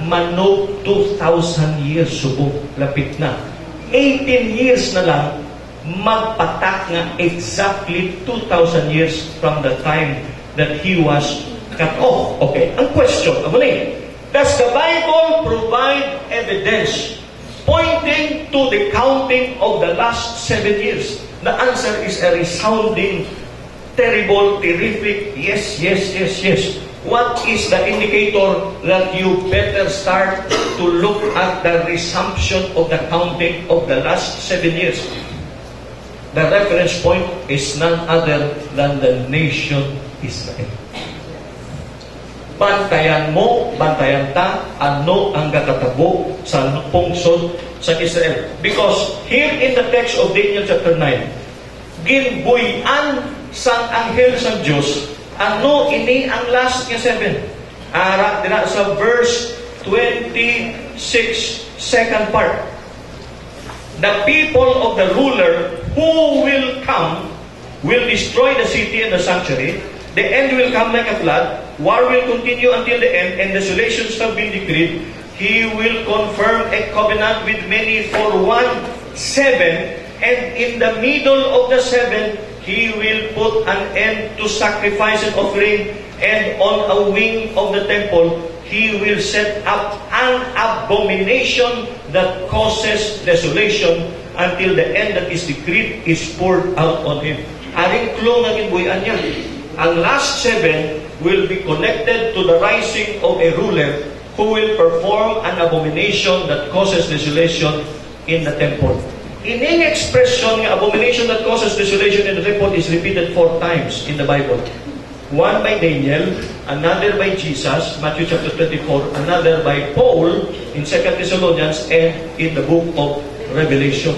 manog 2,000 years subong lapit na. 18 years na lang magpatak nga exactly 2,000 years from the time that he was cut off. Okay, ang question, does the Bible provide evidence pointing to the counting of the last 7 years? The answer is a resounding, terrible, terrific, yes, yes, yes, yes. What is the indicator that you better start to look at the resumption of the counting of the last 7 years? The reference point is none other than the nation Israel. Bantayan mo, bantayan ta, ano ang kakatabo sa pungsod sa Israel. Because here in the text of Daniel chapter 9, ginbuyan sang anghel sa Diyos, ano ini ang last nga 7? Ara dira sa verse 26, second part. The people of the ruler who will come will destroy the city and the sanctuary. The end will come like a flood. War will continue until the end, and desolations have been decreed. He will confirm a covenant with many for 1/7, and in the middle of the 7, He will put an end to sacrifice and offering, and on a wing of the temple, He will set up an abomination that causes desolation until the end that is decreed is poured out on him. Aring klo nga ginbuyan niya. Ang last 7 will be connected to the rising of a ruler who will perform an abomination that causes desolation in the temple. Ining expression ng abomination that causes desolation in the temple is repeated 4 times in the Bible. One by Daniel, another by Jesus, Matthew chapter 24, another by Paul in 2 Thessalonians, and in the book of Revelation.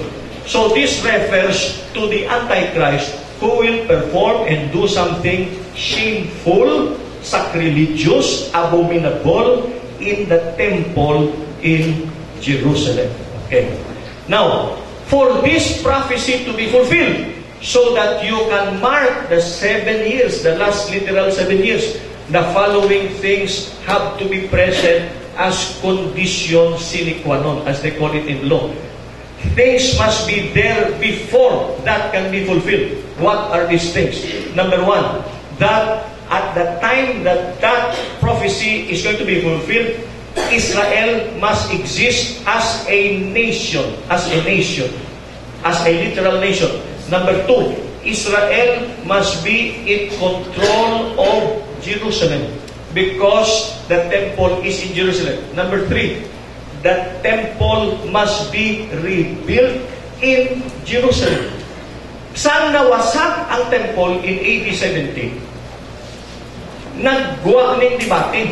So this refers to the Antichrist who will perform and do something shameful, sacrilegious, abominable in the temple in Jerusalem. Okay. Now, for this prophecy to be fulfilled, so that you can mark the 7 years, the last literal 7 years, the following things have to be present as condition sine qua non, as they call it in law. Things must be there before that can be fulfilled. What are these things? Number 1, that at the time that that prophecy is going to be fulfilled, Israel must exist as a nation, as a literal nation. Number 2, Israel must be in control of Jerusalem because the temple is in Jerusalem. Number 3, the temple must be rebuilt in Jerusalem. Saan nawasak ang temple in AD 70? Nagguwa ning debate.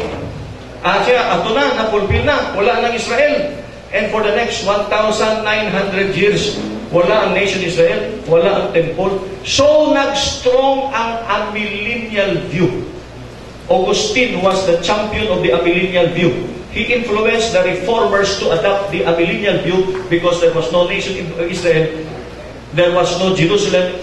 Siya, ato na, napulpil na, wala nang Israel. And for the next 1,900 years, wala ang nation Israel, wala ang temple. So, nag-strong ang amillennial view. Augustine was the champion of the amillennial view. He influenced the reformers to adopt the amillennial view because there was no nation in Israel, there was no Jerusalem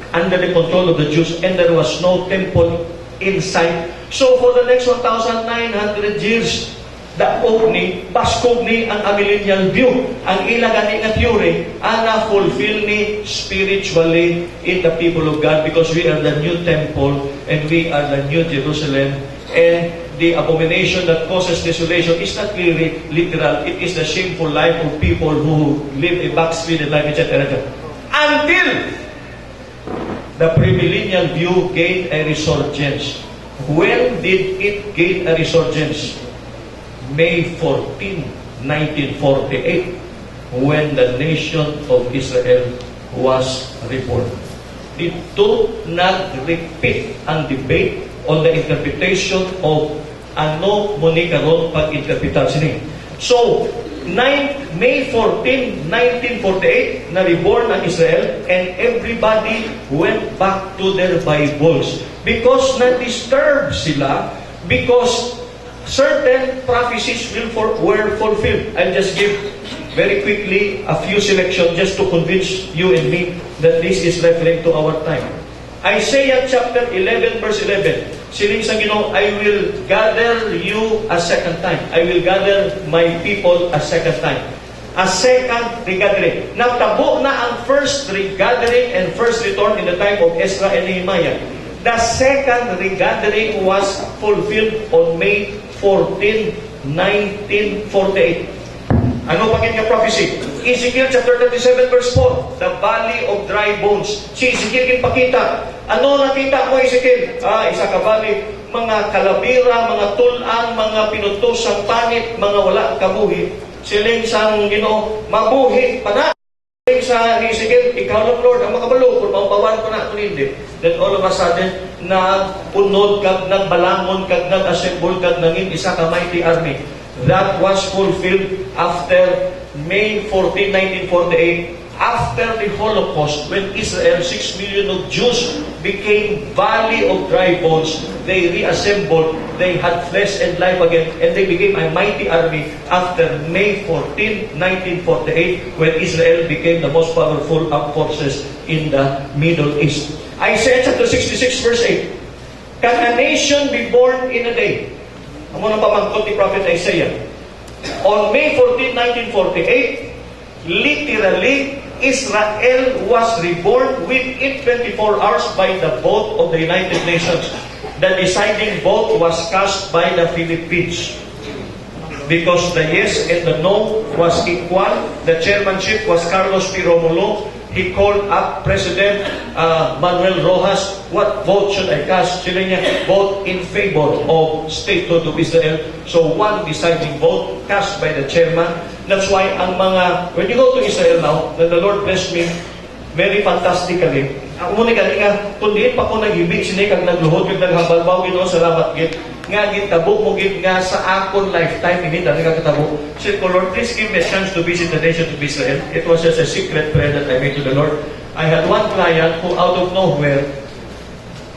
under the control of the Jews, and there was no temple inside. So for the next 1,900 years, daog ni, baskog ni ang amillennial view. Ang ilagani nga theory, na-fulfill ni spiritually in the people of God because we are the new temple and we are the new Jerusalem. And the abomination that causes desolation is not really literal. It is the shameful life of people who live a backslidden life, etc. Until the premillennial view gained a resurgence. When did it gain a resurgence? May 14, 1948, when the nation of Israel was reborn. Dito nag-repeat ang debate on the interpretation of ano mo ni karon pag-interpretar sini. So, May 14, 1948, na-reborn ang Israel and everybody went back to their Bibles because na-disturb sila because certain prophecies were fulfilled. I'll just give very quickly a few selections just to convince you and me that this is referring to our time. Isaiah chapter 11 verse 11. Siling sa Ginoo, I will gather you a second time. I will gather my people a second time. A second regathering. Natabo na ang first regathering and first return in the time of Ezra and Nehemiah. The second regathering was fulfilled on May 14, 1948. Ano pagin nga prophecy? Ezekiel chapter 37 verse 4, the valley of dry bones. Si Ezekiel kinpakita. Ano nakita mo, Ezekiel? Isa ka valley, mga kalabira, mga tulang, mga pinutosang panit, mga wala kabuhi. Siling sang Ginoo, mabuhi pa na. Siling sa Ezekiel, ikaw lang Lord, ang makabalo, kung maupawan ko na ito hindi. Then all of a sudden, nagpunod kag, nagbalangon kag, nag-assemble kag, nangin isa ka mighty army. That was fulfilled after May 14, 1948, after the Holocaust, when Israel, 6 million of Jews, became valley of dry bones. They reassembled, they had flesh and life again, and they became a mighty army after May 14, 1948, when Israel became the most powerful armed forces in the Middle East. Isaiah chapter 66, verse 8. Can a nation be born in a day? Ang unang pamangkot ni Prophet Isaiah. On May 14, 1948, literally, Israel was reborn within 24 hours by the vote of the United Nations. The deciding vote was cast by the Philippines. Because the yes and the no was equal, the chairmanship was Carlos P. Romulo. He called up President Manuel Rojas, what vote should I cast? Sila niya, vote in favor of statehood of Israel. So one deciding vote cast by the chairman. That's why ang mga, when you go to Israel now, the Lord bless me very fantastically. Ang muna nga, kundi pa ko nag-ibig, sinikag nagluhod, kag naghambalbaw, Ginoo, salamat gid. Nga gitabo mo gid nga sa akon lifetime, hindi dali ka katabo. Said ko, Lord, please give me a chance to visit the nation of Israel. It was just a secret prayer that I made to the Lord. I had one client who out of nowhere,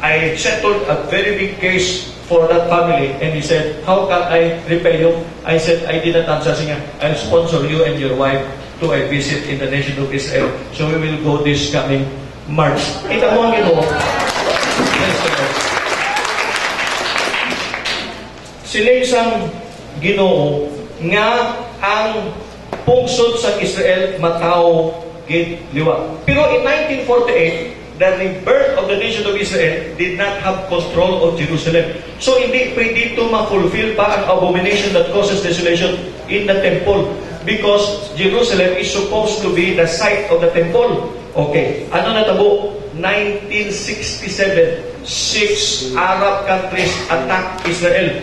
I settled a very big case for that family, and he said, how can I repay you? I said, I didn't answer. Siya, I'll sponsor you and your wife to a visit in the nation of Israel. So we will go this coming March. Kita mo ang Ginoo. Siling sang Ginoo nga ang pungsod sa Israel matao gid liwa. Pero in 1948, the rebirth of the nation of Israel did not have control of Jerusalem. So hindi pwede ito ma-fulfill pa ang abomination that causes desolation in the temple, because Jerusalem is supposed to be the site of the temple. Okay, ano natabo? 1967, 6 Arab countries attacked Israel.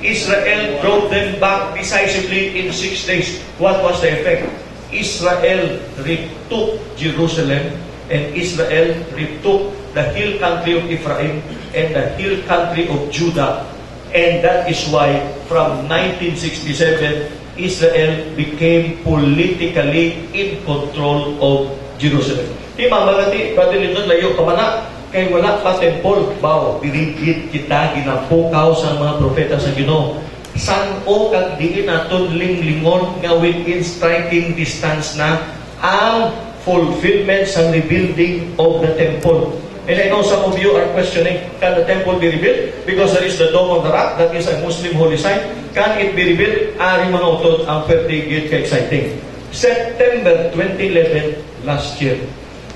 Israel drove them back decisively in 6 days. What was the effect? Israel retook Jerusalem, and Israel retook the hill country of Ephraim and the hill country of Judah. And that is why from 1967, Israel became politically in control of Jerusalem. Di mamagati, Brother Lyndon, layo pamana, kay wala pa temple. Bao, birigid kita, ginapukaw sa mga propeta sa Ginoo. San o kag diin naton linglingon nga within striking distance na ang fulfillment sa rebuilding of the temple. And I know some of you are questioning, can the temple be rebuilt? Because there is the Dome of the Rock, that is a Muslim holy site. Can it be rebuilt? Ari mga utod ang pertigid ka-exciting. September 2011, last year,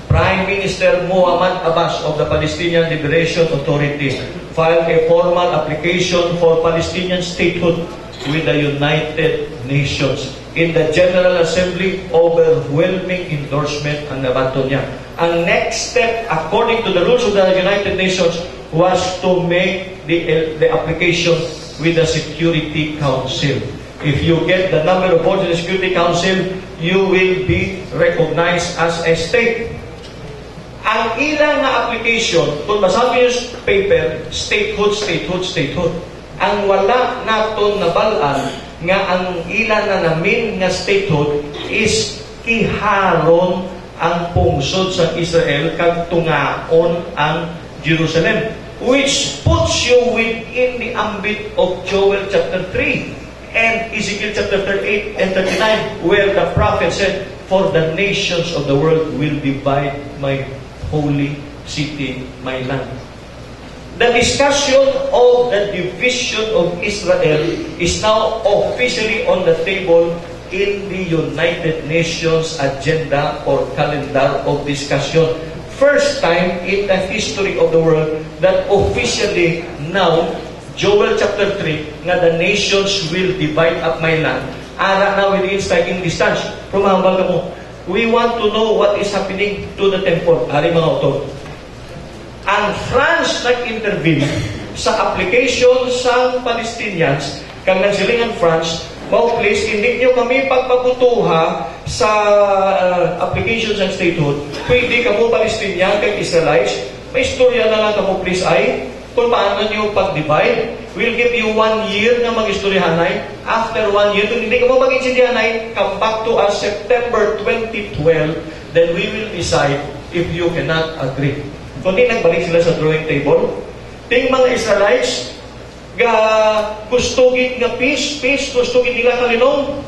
Prime Minister Muhammad Abbas of the Palestinian Liberation Authority filed a formal application for Palestinian statehood with the United Nations. In the General Assembly, overwhelming endorsement ang nabato niya. Ang next step, according to the rules of the United Nations, was to make the application with the Security Council. If you get the number of votes in the Security Council, you will be recognized as a state. Ang ilang na application, kung masabi yung paper, statehood, statehood, statehood. Ang wala naton nabalaan nga ang ilan na namin nga statehood is kiharon ang pungsod sa Israel kag tungaon ang Jerusalem, which puts you within the ambit of Joel chapter 3 and Ezekiel chapter 38 and 39, where the prophet said, for the nations of the world will divide my holy city, my land. The discussion of the division of Israel is now officially on the table in the United Nations agenda or calendar of discussion. First time in the history of the world that officially now, Joel chapter 3, nga the nations will divide up my land. Ara na within striking distance. Rumahambal ka mo. We want to know what is happening to the temple. Ari mga autor. Ang France nag-intervene sa application sa Palestinians, kang nagsilingan France, please, hindi nyo kami pagpaputuha sa application sa statehood. Pwede ka mo Palestinian kay Israelites. May istorya na lang ka mo, please, ay kung paano nyo pag-divide. We'll give you 1 year na mag-istoryahanay. After 1 year, kung hindi ka mo mag-istoryahanay, come back to us September 2012, then we will decide if you cannot agree. Kundi nagbalik sila sa drawing table. Ting mga Israelites, gustugid nga peace, gustugid nila kalinong.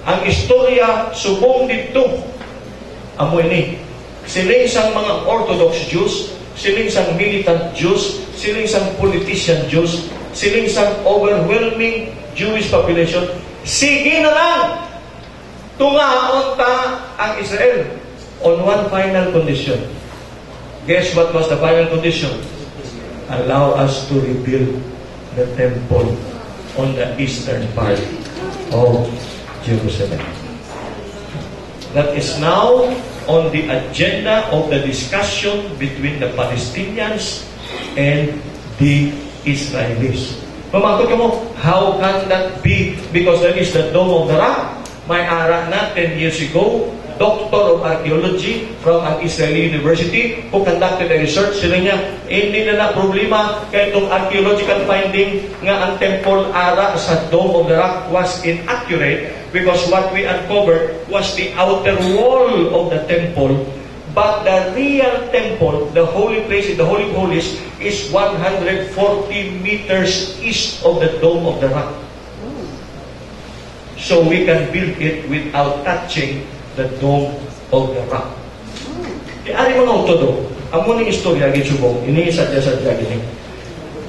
Ang istorya, subong dito. Amoy ni. Siling sang mga Orthodox Jews, siling sang militant Jews, siling sang politician Jews, siling sang overwhelming Jewish population. Sige na lang! Tungaon ta ang Israel on one final condition. Guess what was the final condition? Allow us to rebuild the temple on the eastern part of Jerusalem. That is now on the agenda of the discussion between the Palestinians and the Israelis. Pamangkot ka mo, how can that be? Because that is the Dome of the Rock. May ara na 10 years ago, Doctor of Archaeology from an Israeli university who conducted a research. Sila niya, hindi na problema kaya itong archaeological finding nga ang temple ara sa Dome of the Rock was inaccurate because what we uncovered was the outer wall of the temple, but the real temple, the holy place in the Holy of Holies, is 140 meters east of the Dome of the Rock. So we can build it without touching the Dome of the Rock. Di ari mga utodo, amo ning istorya gitsubong, ini sadya-sadya gini.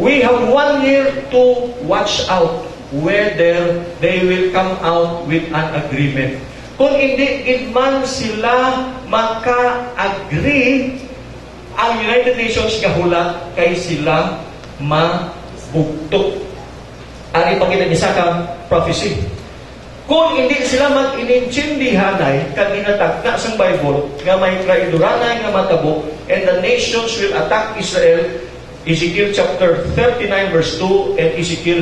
We have 1 year to watch out whether they will come out with an agreement. Kung hindi man sila maka-agree, ang United Nations gahulat kay sila mabugtok. Ari pagkita ni Saka prophecy. Kung hindi sila mag-inintindihanay kag inatag na sang Bible nga may traidoranay nga matabo and the nations will attack Israel, Ezekiel chapter 39 verse 2 and Ezekiel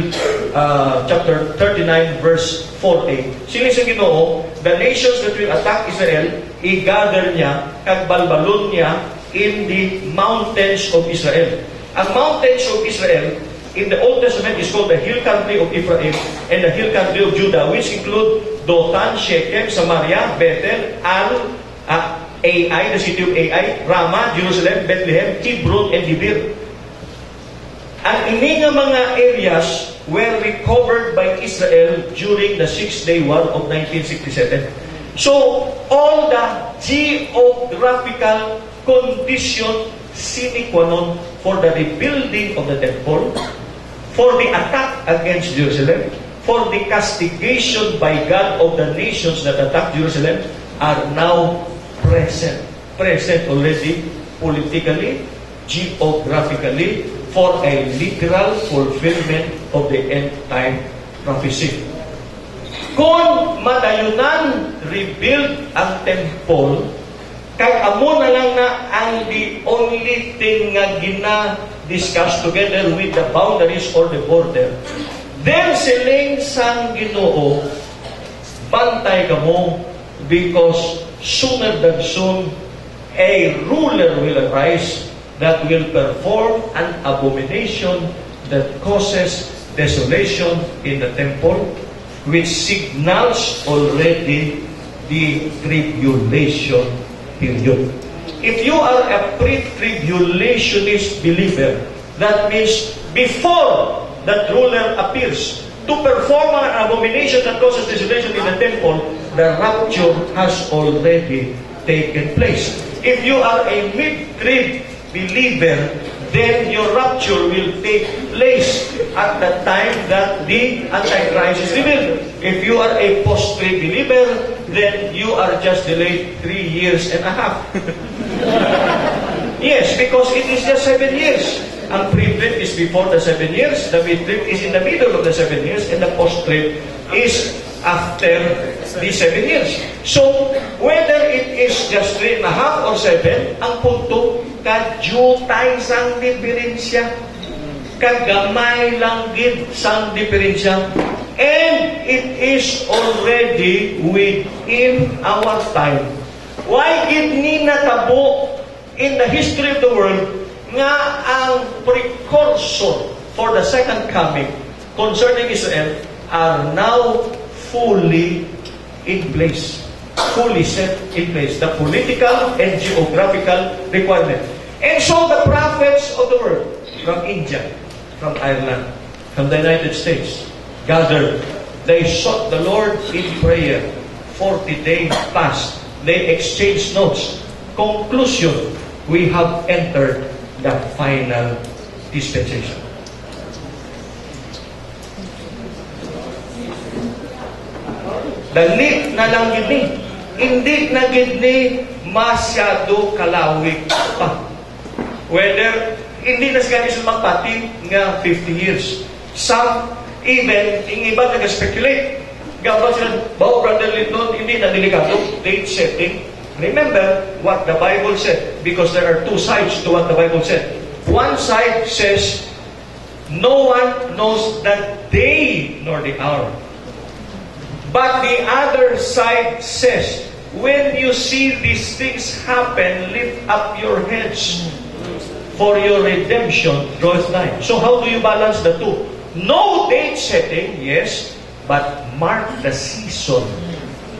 chapter 39 verse 4a. Sila sa Ginoo, the nations that will attack Israel, i-gather niya kag balbalon niya in the mountains of Israel. Ang mountains of Israel in the Old Testament is called the hill country of Ephraim and the hill country of Judah, which include Dothan, Shechem, Samaria, Bethel, Ai, the city of Ai, Ramah, Jerusalem, Bethlehem, Hebron, and Debir. Ang ini nga mga areas were recovered by Israel during the Six-Day War of 1967. So, all the geographical condition sine qua non for the rebuilding of the temple, for the attack against Jerusalem, for the castigation by God of the nations that attack Jerusalem are now present. Present already politically, geographically, for a literal fulfillment of the end-time prophecy. Kung madayunan rebuild ang temple, kay amo na lang na ang the only thing nga gina-discuss together with the boundaries or the border, then siling sang Ginoo, bantay ka mo because sooner than soon a ruler will arise that will perform an abomination that causes desolation in the temple, which signals already the tribulation period. If you are a pre-tribulationist believer, that means before that ruler appears to perform an abomination that causes desolation in the temple, the rapture has already taken place. If you are a mid-trib believer, then your rapture will take place at the time that the Antichrist is revealed. If you are a post-trib believer, then you are just delayed 3 years and a half. Yes, because it is just 7 years. Ang pre-trib is before the 7 years, the mid-trib is in the middle of the 7 years, and the post-trib is after the 7 years. So, whether it is just 3 and a half or 7, ang punto, kadjutay sang diferensya. Kagamay lang gid sang diferensya. And it is already within our time. Why gid ni natabo in the history of the world nga ang precursor for the second coming concerning Israel are now fully in place. Fully set in place. The political and geographical requirement. And so the prophets of the world, from India, from Ireland, from the United States, gathered. They sought the Lord in prayer. 40 days passed. They exchanged notes. Conclusion, we have entered the final dispensation. Dali na lang gid ni. Hindi na gid ni masyado kalawig pa. Whether hindi na siya magpati nga 50 years. Some even, yung iba nag-speculate. Gabang sila, bao Brother Lyndon, hindi na delikado. Date setting. Remember what the Bible said, because there are two sides to what the Bible said. One side says, no one knows the day nor the hour. But the other side says, when you see these things happen, lift up your heads, for your redemption draweth nigh. So how do you balance the two? No date setting, yes, but mark the season.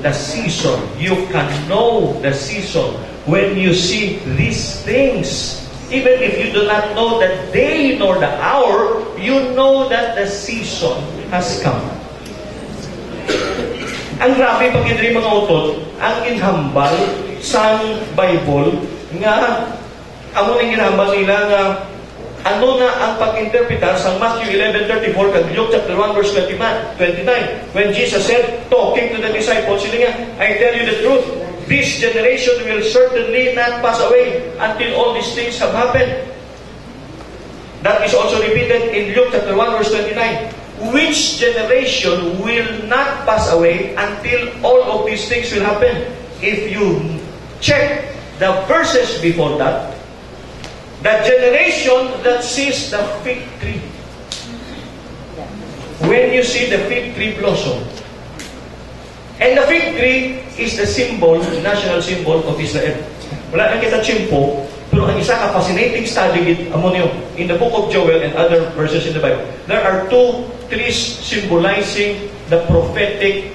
The season. You can know the season when you see these things. Even if you do not know the day nor the hour, you know that the season has come. Ang grabe pag hindi mga utod, ang inhambal sa Bible nga amo nang ginhambal nila nga ano na ang pag-interpreta sa Matthew 11:34 kag Luke chapter 1 verse 29 when Jesus said, talking to the disciples, sila nga, I tell you the truth, this generation will certainly not pass away until all these things have happened. That is also repeated in Luke chapter 1 verse 29. Which generation will not pass away until all of these things will happen? If you check the verses before that, the generation that sees the fig tree. When you see the fig tree blossom. And the fig tree is the symbol, the national symbol of Israel. Wala nang kita chimpo, pero ang isa ka fascinating study in the book of Joel and other verses in the Bible. There are two trees symbolizing the prophetic